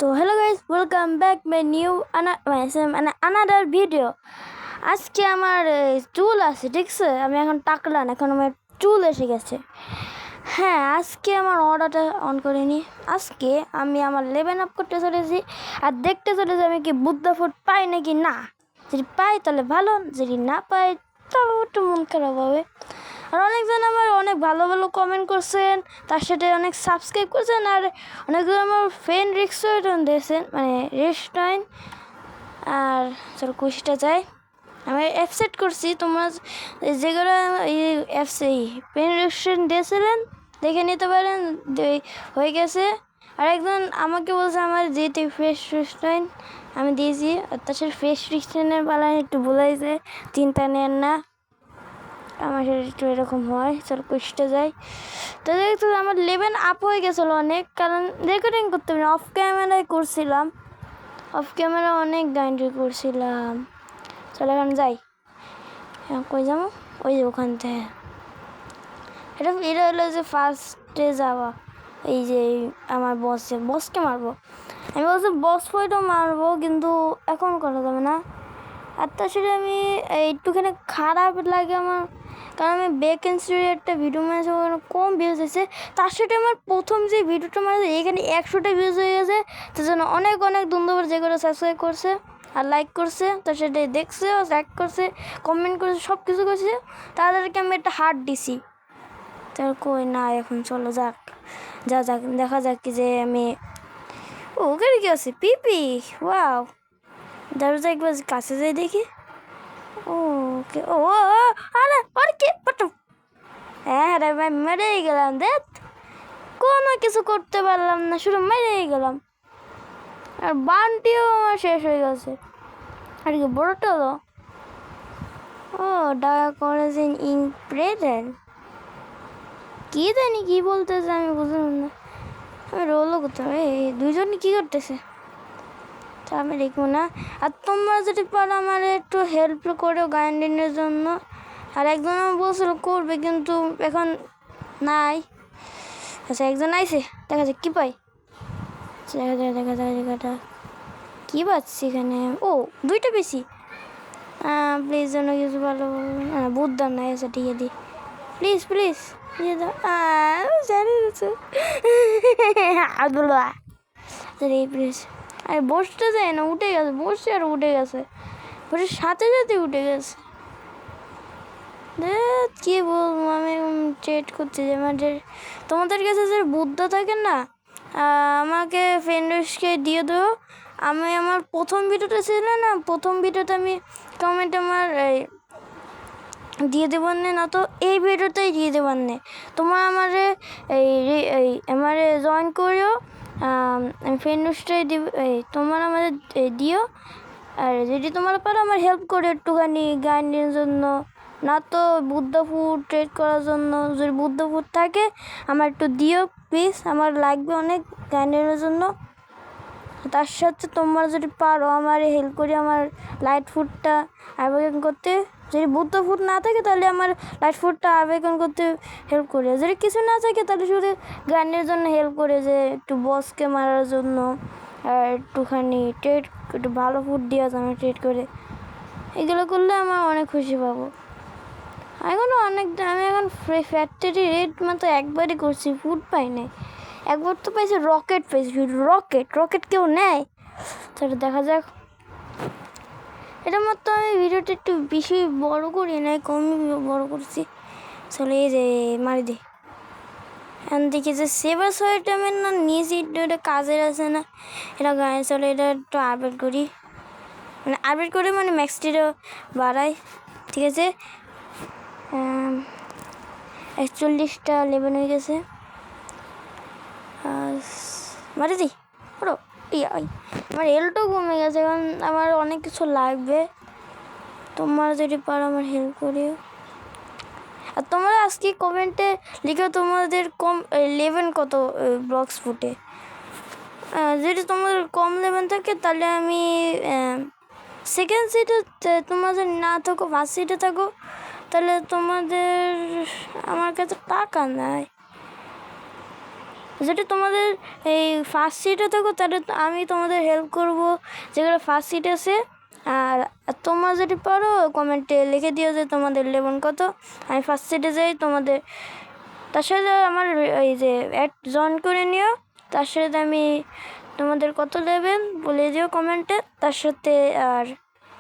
তো hello guys, welcome back my new another video. আজকে আমার চুল আছে, ঠিক আছে? আমি এখন টাকলাম, এখন আমার চুল এসে গেছে। হ্যাঁ, আজকে আমার অর্ডারটা অন করিনি। আজকে আমি আমার লেভেল আপ করতে চলেছি আর দেখতে চলেছি আমি কি বুদ্ধা ফুড পাই নাকি না। যদি পাই তাহলে ভালো, যদি না পাই তাও একটু মন খারাপ হবে। আর অনেকজন আমার অনেক ভালো ভালো কমেন্ট করছেন, তার সাথে অনেক সাবস্ক্রাইব করছেন, আর অনেকজন আমার ফ্রেন্ড রেস্টুরেন্ট দিয়েছেন, মানে রেস্টুরেন্ট। আর চলো কুশিটা যাই, আমি অ্যাপ সেট করছি। তোমরা যেগুলো এই অ্যাপস এই ফ্রেন্ড রেস্টুরেন্ট দিয়েছিলেন দেখে নিতে পারেন, হয়ে গেছে। আর একজন আমাকে বলছে আমার যেহেতু ফ্রেশ রেস্টুরেন্ট আমি দিয়েছি, তাছাড়া ফ্রেশ রেস্টুরেন্টের পালায় একটু বলাইছে, চিন্তা নেন না, আমার একটু এরকম হয়। চল কুশিটা যাই। তো দেখতে আমার লেভেল আপ হয়ে গেছিলো অনেক, কারণ রেকর্ডিং করতে পারি, অফ ক্যামেরায় করছিলাম, অফ ক্যামেরা অনেক গাইন্ডি করছিলাম। চলো এখন যাই। কই যাবো? ওই যে ওখান থেকে। এটা হলো যে ফার্স্টে যাওয়া, এই যে আমার বসকে মারবো। আমি বলছি বস ফয়টাও মারবো, কিন্তু এখন করা যাবে না। আর তাছাড়া আমি একটুখানি খারাপ লাগে আমার, কারণ আমি ভ্যাকেন্সির একটা ভিডিও মারছি, ওখানে কম ভিউজ হয়েছে। তার সাথে আমার প্রথম যে ভিডিওটা মারছে এখানে 100টা ভিউজ হয়ে গেছে। তার জন্য অনেক অনেক ধন্যবাদ যেগুলো সাবস্ক্রাইব করছে আর লাইক করছে, তার সাথে দেখছে, লাইক করছে, কমেন্ট করছে, সব কিছু করছে। তাদেরকে আমি একটা হার্ট দিছি। তার কই না, এখন চলো যাক, যাক দেখা যাক কি যে আমি ওখানে কি আছে পিপি। ওয়াও, দরজা একবার কাছে যাই দেখি। ওকে, ও আরে আর কি পটু। হ্যাঁ রে ভাই, মেরেই গেলাম। দেখ কোনো কিছু করতে পারলাম না, শুধু মেরেই গেলাম। আর বানটিও আমার শেষ হয়ে গেছে। আর কি বড়টা হলো, ও ডাকা করেছেন ইন প্রেজেন্ট, কি জানি কি বলতেছে, আমি বুঝলাম না। আমি রোলও করতে হবে, এই দুইজনই কী করতেছে তা আমি দেখবো না। আর তোমরা যদি পারো আমার একটু হেল্প করো গাইডেন্সের জন্য। আর একজন আমার বলছিল করবে, কিন্তু এখন নাই। আচ্ছা একজন আইছে, দেখা যাক কী পাই। দেখা কী পাচ্ছি এখানে। ও দুইটা বেশি, প্লিজ জন্য কিছু ভালো বুদ্ধর নাই। আচ্ছা ঠিক আছে, প্লিজ প্লিজ দিয়ে দাও। জানি আব্দুল্লাহ প্লিজ। আরে বসতে যায় না, উঠে গেছে, বসছে আর উঠে গেছে, বসে সাথে সাথে উঠে গেছে। কি বলবো, আমি ট্রেড করতে যাই। মানে তোমাদের কাছে যে বুদ্ধ থাকে না, আমাকে ফ্রেন্ডসকে দিয়ে দেবো। আমি আমার প্রথম ভিডিওটা ছিল না, প্রথম ভিডিওতে আমি কমেন্ট আমার দিয়ে দেবার নে, না তো এই ভিডিওতেই দিয়ে দেবার নে। তোমার আমারে আমারে জয়েন করিও, আমি ফ্রেন্ডসটাই দিব, তোমার আমাদের দিও। আর যদি তোমার পারো আমার হেল্প করে একটুখানি গাইডের জন্য, না তো বুদ্ধ ফুড ট্রেড করার জন্য। যদি বুদ্ধ ফুড থাকে আমার একটু দিও প্লিজ, আমার লাগবে অনেক গাইডের জন্য। তার সাথে তোমরা যদি পারো আমার হেল্প করি আমার লাইট ফুডটা আবেদন করতে। যদি বুদ্ধ ফুড না থাকে তাহলে আমার লাইট ফুডটা আবেদন করতে হেল্প করে। যদি কিছু না থাকে তাহলে শুধু গানের জন্য হেল্প করে, যে একটু বসকে মারার জন্য, আর একটুখানি ট্রেড, একটু ভালো ফুড দেওয়া যাবে ট্রেড করে। এগুলো করলে আমার অনেক খুশি পাবো। এখনও অনেক, আমি এখন ফ্যাক্টরি রেট মতো একবারই করছি, ফুড পাই নাই। একবার তো পাইছে রকেট, পাইছি রকেট কেউ নেয়। তাহলে দেখা যাক। এটা মতো আমি ভিডিওটা একটু বেশি বড় করি নাই, কমই বড় করছি। চলে এই যে মারি দিই। এখন দেখি যে সেভার সোয়েটামের না নিয়েছি, এটা কাজের আছে না, এটা গায়ে। চলে এটা একটু আপডেট করি, মানে আপডেট করে মানে ম্যাক্সটিটা বাড়াই। ঠিক আছে, 41টা লেভেল হয়ে গেছে। মারি দিই ওরো। আমার হেলটাও কমে গেছে, কারণ আমার অনেক কিছু লাগবে। তোমরা যদি পারো আমার হেল্প করিও। আর তোমরা আজকে কমেন্টে লিখো তোমাদের কম লেভেল কত ব্লগস ফুটে। যদি তোমাদের কম লেভেল থাকে তাহলে আমি সেকেন্ড সিটে, তোমাদের না থাকো ফার্স্ট সিটে থাকো, তাহলে তোমাদের আমার কাছে টাকা নাই। যদি তোমাদের এই ফার্স্ট সিটে থাকো তাহলে আমি তোমাদের হেল্প করব, যেগুলো ফার্স্ট সিট আছে। আর তোমরা যদি পারো কমেন্টে লিখে দিও যে তোমাদের লেভেল কত, আমি ফার্স্ট সিটে যাই তোমাদের। তার সাথে আমার এই যে অ্যাড জয়েন করে নিও, তার সাথে আমি তোমাদের কত লেভেল বলে দিও কমেন্টে। তার সাথে আর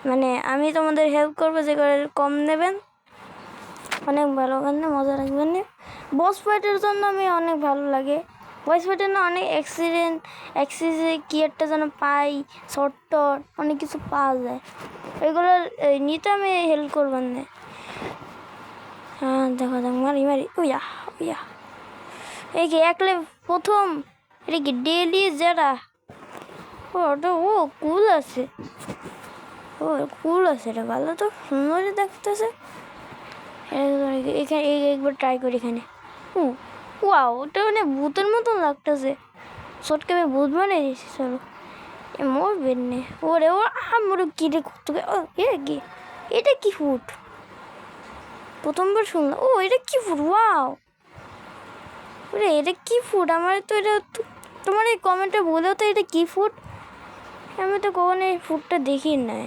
মানে আমি তোমাদের হেল্প করবো, যে করে কম নেবেন অনেক ভালো গান মজা লাগবেন। বস ফাইটের জন্য আমি অনেক ভালো লাগে বস ফাইটের না, অনেক অ্যাক্সিসে কি একটা যেন পাই, শর্ট অনেক কিছু পাওয়া যায়, ওইগুলো নিতে আমি হেল্প করবেন না। হ্যাঁ দেখো দেখ মারি উইয়া উইয়া এই কি একলে প্রথম, এটা কি ডেলি যারা ওটা ও কুল আছে, ও কুল আছে, এটা ভালো তো সুন্দর দেখতেছে। এখানে একবার ট্রাই করি এখানে। ওয়াও ওটা মানে ভূতের মতন লাগতেছে, শর্টকে আমি ভূত বানিয়ে দিয়েছি। চলো মরবেন নে ওরে ও আমার কিরে করতে কি এটা কি ফুট, প্রথমবার শুনলাম। ও এটা কি ফুট, ওয়াও ওরে এটা কি ফুট, আমার তো এটা তোমার এই কমেন্টে বলেও তো এটা কি ফুট, আমি তো কখনো এই ফুটটা দেখি নাই।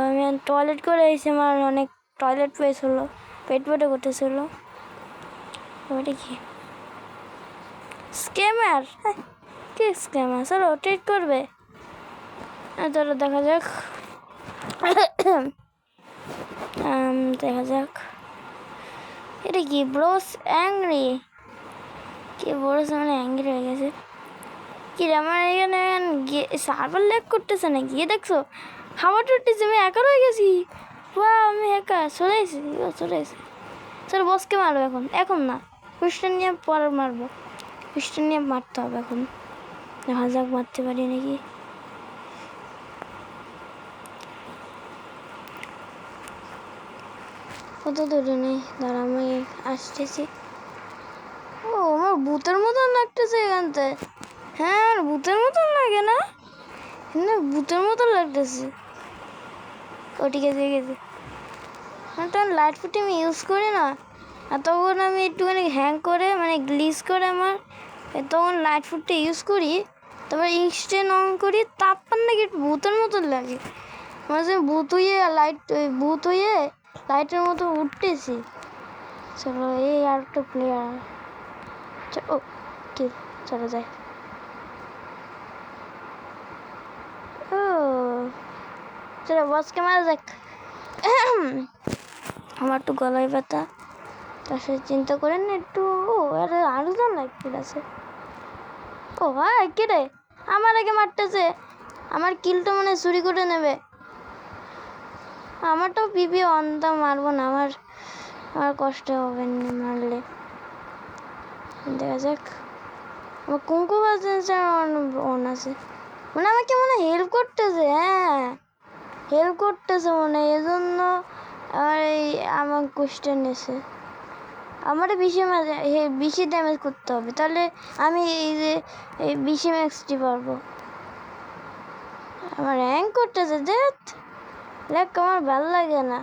আমি টয়লেট করে এসেছি, আমার অনেক টয়লেট পেস হলো, পেট করতেছিল। ওটা কি স্ক্যামার, কি স্ক্যামার, চলো ট্রিট করবে, চলো দেখা যাক। দেখা যাক এটা কি ব্রোস অ্যাংরি, কি ব্রোস মানে অ্যাংরি হয়ে গেছে। কি রে আমার এখানে সার্ভার ল্যাগ করতেছে না, গিয়ে দেখছো হাওয়া টুটতেছে, আমি একা রয়ে গেছি। আমি একা চলে এসেছি। চলো বসকে মারবো এখন না, খ্রিস্টান নিয়ে পরে মারবো, খ্রিস্টান নিয়ে মারতে হবে এখন, দেখা যাক মারতে পারি নাকি। কত দূরে নেই, দাঁড়া আমি আসতেছি। ও আমার ভূতের মতন লাগতেছে এখানতে, হ্যাঁ আর ভূতের মতন লাগে না, ভূতের মতন লাগতেছে। ও ঠিক আছে তখন লাইট ফুটি আমি ইউজ করি না, আর তখন আমি একটুখানি হ্যাং করে মানে গ্লিচ করে আমার তখন লাইট ফুটটা ইউজ করি, তারপর ইনস্ট্যান্ট অন করি, তারপর নাকি ভূতের মতন লাগে, মানে ভূত হয়ে লাইটের মতো উঠতেছি। চলো এই আর একটা প্লেয়ার, ও কি চলো যাই। ও চলো বসকে মারা যাক। আমার একটু গলায় ব্যথা, তার সাথে চিন্তা করেন না একটু। ও আরো জন লাগতে আছে। ও হ্যাঁ কে রে আমার আগে মারতেছে, আমার কিলটা মনে চুরি করে নেবে। আমারটাও পিপি অনটা মারবো না, আমার কষ্ট হবে না মারলে। দেখা যাক আমার কুঙ্কু বাজছে অন আছে, মানে আমাকে মনে হেল্প করতেছে, হ্যাঁ হেল্প করতেছে মনে, এই জন্য আমার কোশ্চেন এসে আমার বেশি ড্যামেজ করতে হবে, তাহলে আমি এই যে এই 20 ম্যাক্সটি পারবো। আমার র্যাঙ্ক করতেছে দেখ আমার ভালো লাগে না।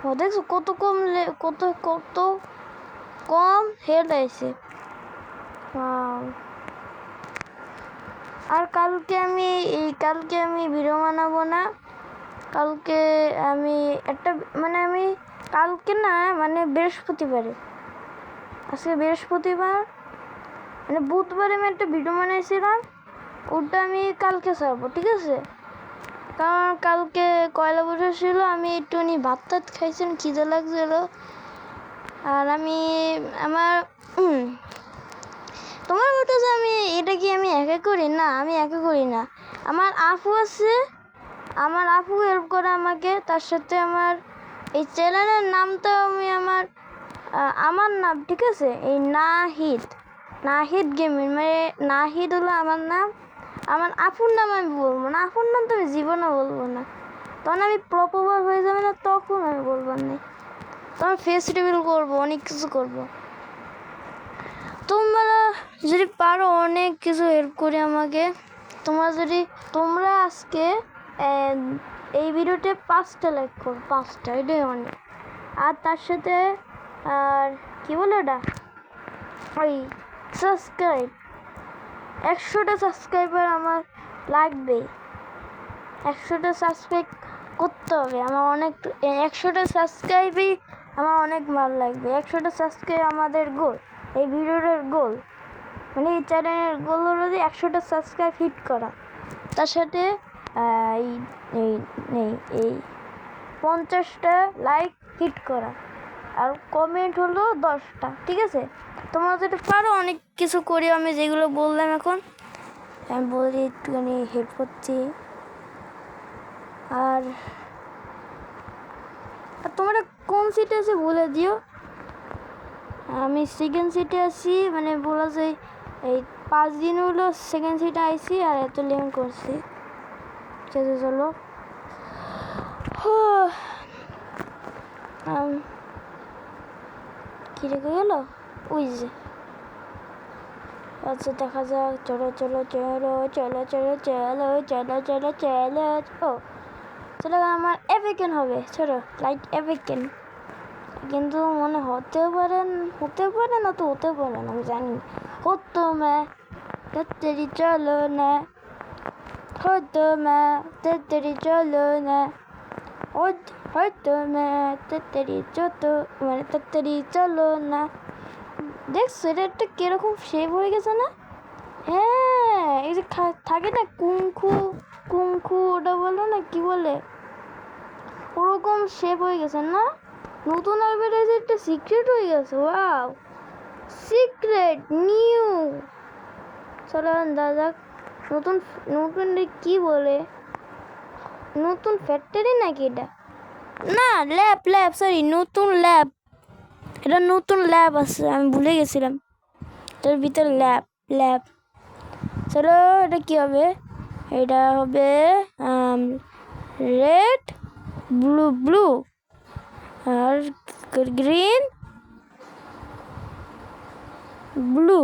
ও দেখছো কত কম হেড আছে। আর কালকে আমি ভিডিও বানাবো না, কালকে আমি কালকে না মানে বৃহস্পতিবারে, আজকে বৃহস্পতিবার মানে বুধবারে আমি একটা ভিডিও বানাইছিলাম, ওটা আমি কালকে ছাড়বো, ঠিক আছে? কারণ কালকে কয়লা বছর ছিল, আমি একটুখানি ভাত খাইছেন, খিদে লাগছিল। আর তোমার মতো যে এটা কি আমি একা করি না, আমি একা করি না, আমার আপু আছে, আমার আপু হেল্প করে আমাকে। তার সাথে আমার এই চ্যানেলের নামটা আমি আমার নাম, ঠিক আছে? এই নাহিদ গেমিং, মানে নাহিদ হলো আমার নাম, আমার আপুর নাম আমি বলবো না, আপুর নাম তো আমি জীবনে বলবো না, তখন আমি প্রপার হয়ে যাবে না, তখন আমি বলবার নেই, তখন ফেস রিভিল করবো, অনেক কিছু করবো। তোমরা যদি পারো অনেক কিছু হেল্প করে আমাকে, তোমরা আজকে এই ভিডিওতে 5টা লাইক করো, 5টা, এটাই অনেক। আর তার সাথে আর কি বলে ওটা ওই সাবস্ক্রাইব 100টা সাবস্ক্রাইবার আমার লাগবে, 100টা সাবস্ক্রাইব করতে হবে আমার, অনেক 100টা সাবস্ক্রাইবই আমার অনেক ভালো লাগবে। 100টা সাবস্ক্রাইব আমাদের গোল, এই ভিডিওটার গোল, মানে এই চ্যানেলের গোল হলো যে 100টা সাবস্ক্রাইব হিট করা, তার সাথে এই এই এই 50টা লাইক হিট করা, আর কমেন্ট হলো 10টা। ঠিক আছে, তোমরা যদি পারো অনেক কিছু করি আমি, যেগুলো বললাম এখন আমি বলি একটুখানি হেল্প করছি। আর তোমরা কোন সিটে আছে বলে দিও। আমি সেকেন্ড সিটে আছি, মানে বলা যায় এই 5 দিন হলো সেকেন্ড সিটে আইছি, আর এত লেন করছি। চলো চলো কি রেখে গেল ওই যে। আচ্ছা দেখা যাক, চলো চলো চলো চলো চলো চলো চলো চলো চলো ও চলো, আমার এভিকেন হবে, চলো লাইট এভিকেন, কিন্তু মনে হতে পারে না, তো হতে পারে না, আমি জানি হতো মে তেরি চলো না, হতো মে তেরি চলো না, হয়তো মে তেরি যত, মানে তেরি চলো না। দেখ সোয়েটারটা কিরকম শেপ হয়ে গেছে না? হ্যাঁ, এই যে থাকে না কুংফু ওটা বলো না, কি বলে, ওরকম শেপ হয়ে গেছে না? নতুন আর বেরিয়েছে, একটা সিক্রেট হয়ে গেছে। Wow, secret new. চলো দাদা, নতুন নতুন কি বলে, নতুন ফ্যাক্টরি নাকি এটা? না, ল্যাব সরি, নতুন ল্যাব, এটা নতুন ল্যাব আছে, আমি ভুলে গেছিলাম এটার ভিতরে ল্যাব। চলো এটা কি হবে? এটা হবে রেড ব্লু আর গ্রিন ব্লু।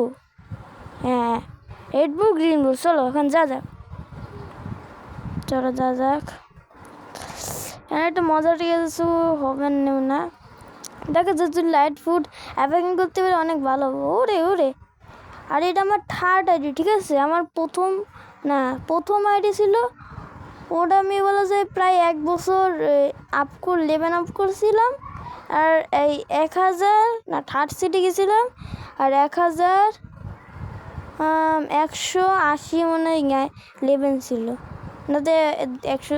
হ্যাঁ, রেড ব্লু গ্রিন ব্লু। চলো এখন যা যাক, চলো যা যাক। হ্যাঁ, একটা মজা ঠিক আছে, হবে না। দেখো যদি লাইট ফুড অ্যাভেকিং করতে পারে অনেক ভালো হবে। ওরে আর এটা আমার থার্ড আইডি, ঠিক আছে? আমার প্রথম আইডি ছিল, ওটা আমি বলা যায় প্রায় 1 বছর লেভেল আপ করছিলাম, আর এই 1000 না থার্ড সিটে গেছিলাম, আর 1180 মনে হয় লেভেল ছিল, নাতে 100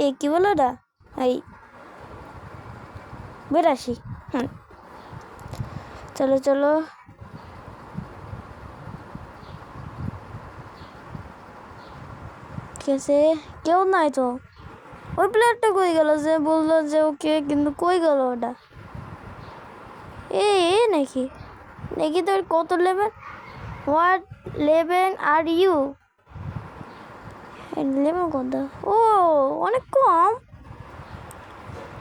এই কী বলো ওটা, এই 82। চলো চলো, ঠিক আছে, কেউ নাই তো। ওই প্লেয়ারটা কই গেল যে বললো যে ওকে, কিন্তু কই গেল ওটা? নাকি তোর কত level? What level are you? Level কত? ও অনেক কম।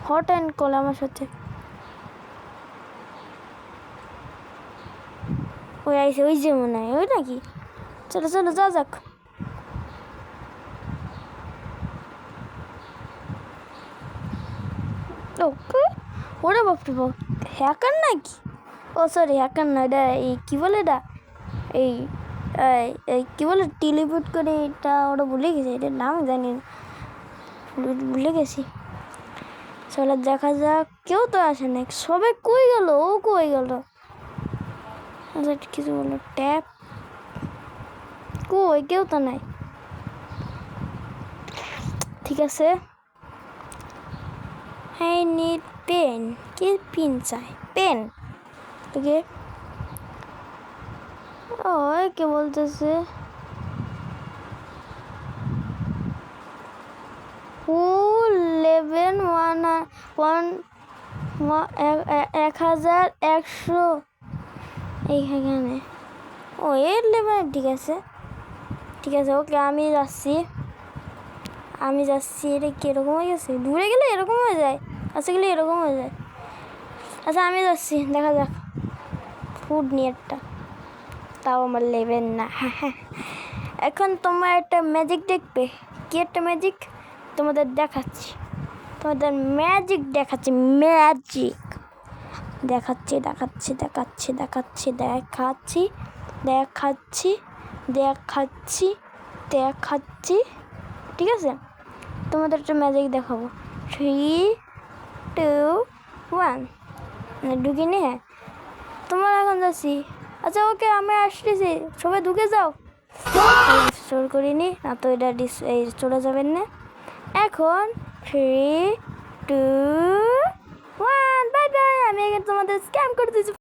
হট অ্যান্ড কল আমার সাথে ওই আইসে, ওই যে মনে হয় ওই নাকি। চলো চলো যা যাক। ওকে, ওরে বাপরে বাপ, হ্যাকার নাকি? ও সরি, হ্যাকার না, এটা এই কী বলে, এটা এই কী বলে টেলিপোর্ট করে, এটা ওরা ভুলে গেছে, এটার নাম জানি না, ভুলে গেছি। চলো দেখা যাক, কেউ তো আসে না, সবাই কই গেল, ও কই গেল? আচ্ছা কিছু বলো, ট্যাপ কই, কেউ তো নাই। ঠিক আছে, আই নিড পেন। কে পেন চাই? Pen okay. ও কে বলতেছে লেভেল 1100 এইখানে। ও এর লেভেল, ঠিক আছে ওকে, আমি যাচ্ছি। এটা কীরকম হয়ে গেছে, দূরে গেলে এরকম হয়ে যায়, কাছে গেলে এরকম হয়ে যায়। আচ্ছা আমি যাচ্ছি, দেখা যাক। ফুড নিয়ে একটা, তাও আমার লেভেল না। এখন তোমার একটা ম্যাজিক দেখবে। কি একটা ম্যাজিক তোমাদের দেখাচ্ছি, ম্যাজিক। দেখাচ্ছি দেখাচ্ছি দেখাচ্ছি দেখাচ্ছি দেখাচ্ছি দেখাচ্ছি দেখাচ্ছি দেখাচ্ছি ঠিক আছে, তোমাদের একটা ম্যাজিক দেখাবো। 3, 2, 1 ঢুকিনি। হ্যাঁ তোমার এখন যাচ্ছি। আচ্ছা ওকে আমি আসতেছি, সবাই ঢুকে যাও। স্টোর করিনি না তো এটা এই চলে যাবেন না। এখন 3, 2, 1 বাই বাই। আমি তোমাদের স্ক্যাম করে দিচ্ছি।